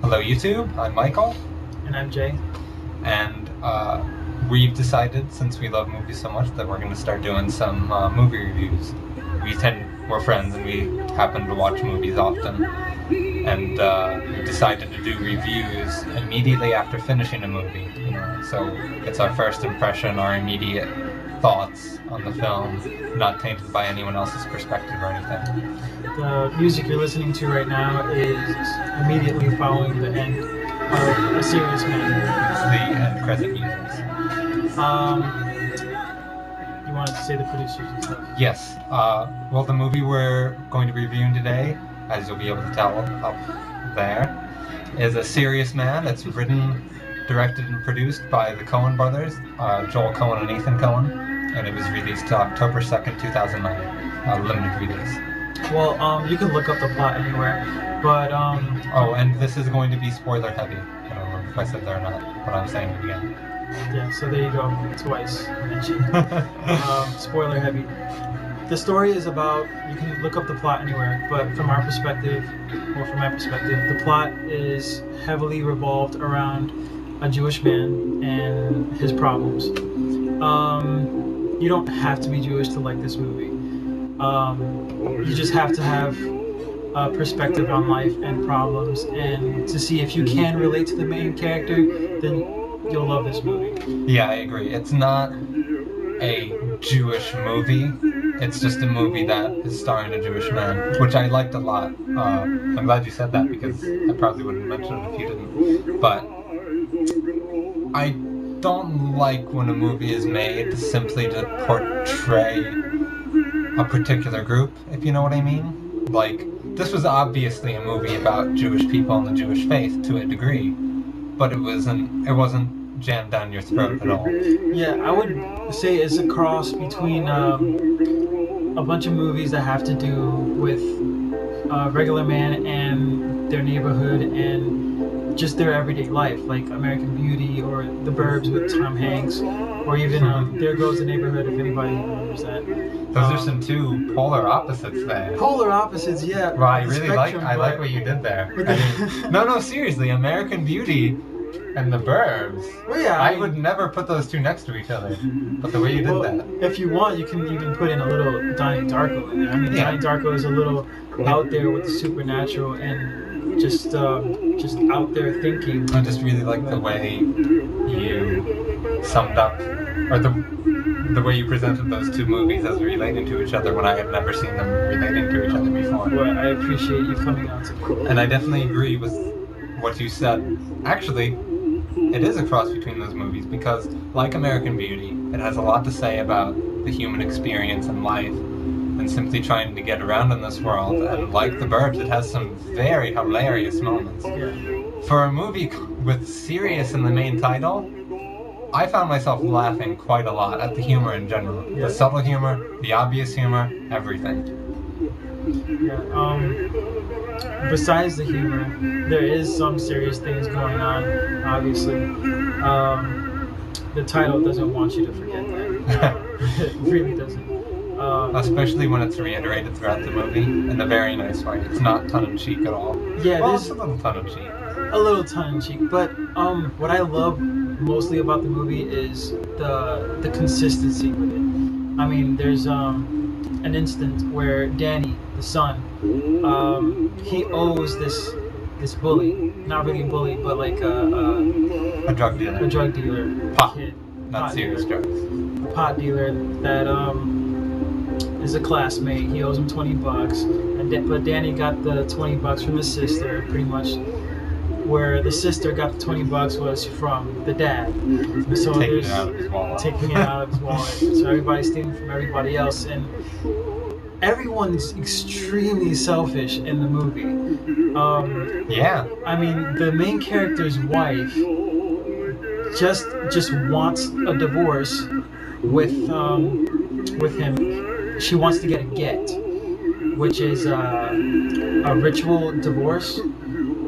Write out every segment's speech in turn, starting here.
Hello YouTube, I'm Michael, And I'm Jay. and we've decided, since we love movies so much, that we're going to start doing some movie reviews. We're friends and we happen to watch movies often, and we decided to do reviews immediately after finishing a movie, so it's our first impression, our immediate thoughts on the film, not tainted by anyone else's perspective or anything. The music you're listening to right now is immediately following the end of A Serous Man. It's the end credit music. You wanted to say the producers and stuff? Yes. Well, the movie we're going to be reviewing today, as you'll be able to tell up there, is A Serous Man. It's written, directed, and produced by the Coen brothers, Joel Coen and Ethan Coen, and it was released October 2nd, 2009, limited release. Well, you can look up the plot anywhere, but Oh, and this is going to be spoiler heavy. I don't remember if I said that or not, but I'm saying it again. yeah, so there you go, twice mentioned. Spoiler heavy. The story is about, you can look up the plot anywhere, but from our perspective, or from my perspective, the plot is heavily revolved around a Jewish man and his problems. You don't have to be Jewish to like this movie. You just have to have a perspective on life and problems, and to see if you can relate to the main character, then you'll love this movie. Yeah, I agree. It's not a Jewish movie. It's just a movie that is starring a Jewish man, which I liked a lot. I'm glad you said that because I probably wouldn't mention it if you didn't. But I don't like when a movie is made simply to portray a particular group, if you know what I mean. Like, this was obviously a movie about Jewish people and the Jewish faith to a degree, but it wasn't jammed down your throat at all. Yeah, I would say it's a cross between a bunch of movies that have to do with regular man and their neighborhood and just their everyday life, like American Beauty or The Burbs with Tom Hanks, or even There Goes the Neighborhood, if anybody remembers that. Those are some two polar opposites there. Polar opposites, yeah. Well, I really like what you did there. I mean, no, seriously, American Beauty and The Burbs. Well, yeah, I would never put those two next to each other, but the way you did that. If you want, you can even put in a little Donnie Darko in there. I mean, Yeah. Donnie Darko is a little out there with the supernatural and just out there thinking. I just really like the way you summed up, or the way you presented those two movies as relating to each other when I had never seen them relating to each other before. Well, I appreciate you coming out to me. And I definitely agree with what you said. Actually, it is a cross between those movies because, like American Beauty, it has a lot to say about the human experience and life and simply trying to get around in this world. And like The Burbs, it has some very hilarious moments. Yeah. For a movie with serious in the main title, I found myself laughing quite a lot at the humor in general. Yeah. The subtle humor, the obvious humor, everything. Yeah. Besides the humor, there is some serious things going on, obviously. The title doesn't want you to forget that. It really doesn't. Especially when it's reiterated throughout the movie in a very nice way. It's not tongue-in-cheek at all. Yeah, well, there's it's a little tongue-in-cheek. a little tongue-in-cheek, but what I love mostly about the movie is the consistency with it. I mean, there's an instant where Danny, the son, he owes this bully, not really a bully, but like A drug dealer. a drug dealer, Pot. kid, Not pot serious dealer, drugs. a pot dealer that is a classmate. He owes him $20, but Danny got the $20 from his sister, pretty much. Where the sister got the $20 was from the dad. So Taking it out of his wallet. Taking it out of his wallet. So everybody's stealing from everybody else, and everyone's extremely selfish in the movie. Yeah. I mean, the main character's wife just wants a divorce with him. She wants to get a get, which is a ritual divorce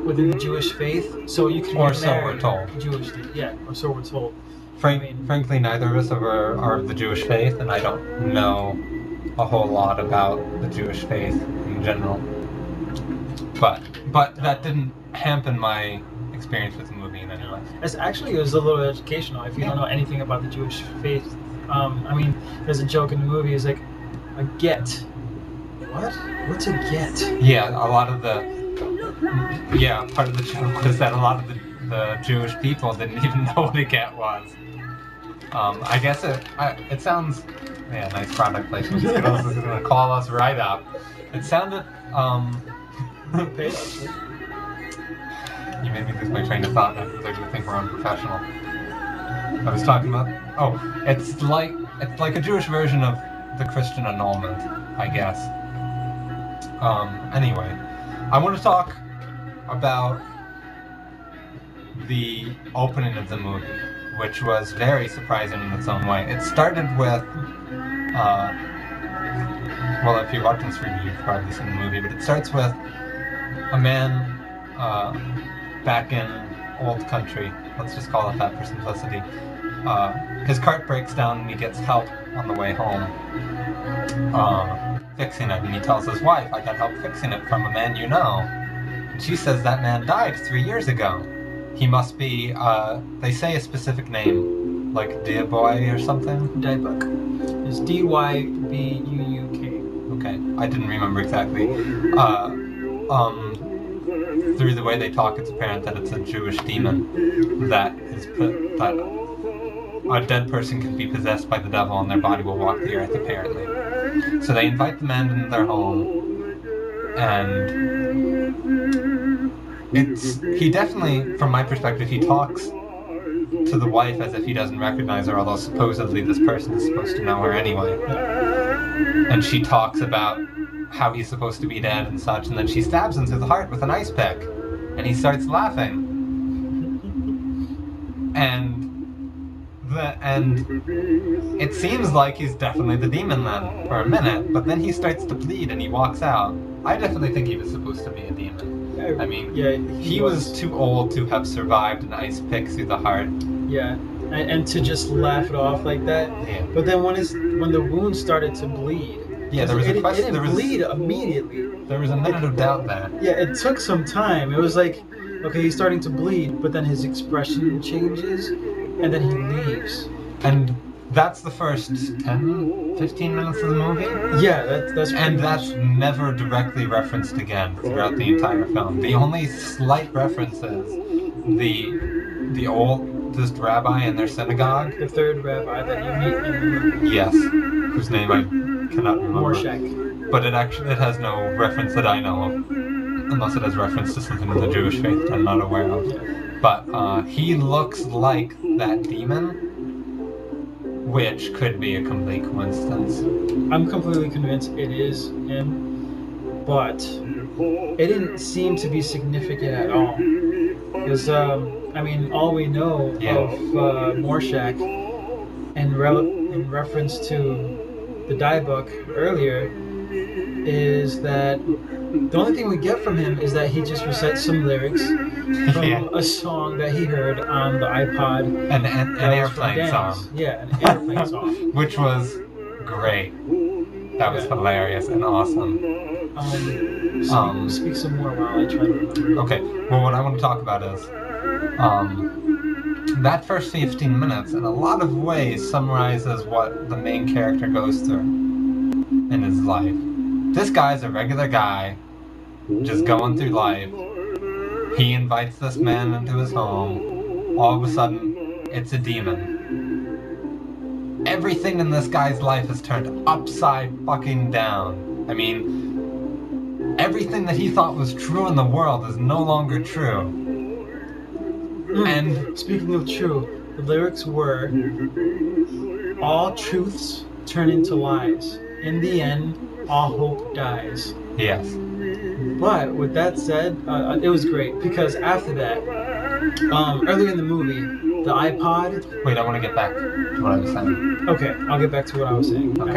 within the Jewish faith, so you can Or get so married. we're told. Jewish, yeah, or so we're told. Frankly, neither of us are of the Jewish faith, and I don't know a whole lot about the Jewish faith in general. But that didn't hamper my experience with the movie in any way. It was a little educational if you don't know anything about the Jewish faith. I mean, there's a joke in the movie. It's like a get. What? What's a get? Yeah, part of the joke was that a lot of the Jewish people didn't even know what a get was. I guess it sounds, nice product placement. This is gonna call us right up. It sounded, you made me lose my train of thought. I think we're unprofessional. I was talking about, it's like a Jewish version of the Christian annulment, I guess. Anyway, I want to talk about the opening of the movie, which was very surprising in its own way. It started with, if you watch this review, you've probably seen the movie, but it starts with a man back in old country, let's just call it that for simplicity. His cart breaks down and he gets help on the way home fixing it, and he tells his wife, I got help fixing it from a man you know. And she says that man died 3 years ago. He must be, they say a specific name, like Diaboy or something? Dybuck. It's D-Y-B-U-U-K. Okay, I didn't remember exactly. Through the way they talk, it's apparent that it's a Jewish demon that a dead person can be possessed by the devil and their body will walk the earth, apparently. So they invite the man into their home, and he definitely, from my perspective, he talks to the wife as if he doesn't recognize her, although supposedly this person is supposed to know her anyway. And she talks about how he's supposed to be dead and such, and then she stabs him through the heart with an ice pick, and he starts laughing. And it seems like he's definitely the demon then, for a minute, but then he starts to bleed and he walks out. I definitely think he was supposed to be a demon. I mean, he was too old to have survived an ice pick through the heart. Yeah, and to just laugh it off like that. Yeah. But then when the wound started to bleed, there was a question. It didn't bleed immediately. There was a minute of doubt there. Yeah, it took some time. It was like, okay, he's starting to bleed, but then his expression changes, and then he leaves. And that's the first 10, 15 minutes of the movie? Yeah, that's and that's never directly referenced again throughout the entire film. The only slight reference is the oldest rabbi in their synagogue. The third rabbi that you meet in the movie. Yes, whose name I cannot remember. Morshak. But it has no reference that I know of, unless it has reference to something in the Jewish faith that I'm not aware of. But he looks like that demon, which could be a complete coincidence. I'm completely convinced it is him, but it didn't seem to be significant at all. Because, all we know of Morshak in reference to the die book earlier is that the only thing we get from him is that he just recites some lyrics from a song that he heard on the iPod. An airplane song. Yeah, an airplane song. Which was great. That was hilarious and awesome. Speak some more while I try to remember. Okay, well, what I want to talk about is that first 15 minutes in a lot of ways summarizes what the main character goes through in his life. This guy's a regular guy, just going through life. He invites this man into his home. All of a sudden, it's a demon. Everything in this guy's life is turned upside fucking down. I mean, everything that he thought was true in the world is no longer true. And speaking of true, the lyrics were, all truths turn into lies. In the end, all hope dies. Yes. But with that said, it was great because after that, earlier in the movie, the iPod. Wait, I want to get back to what I was saying. Okay, I'll get back to what I was saying. Okay.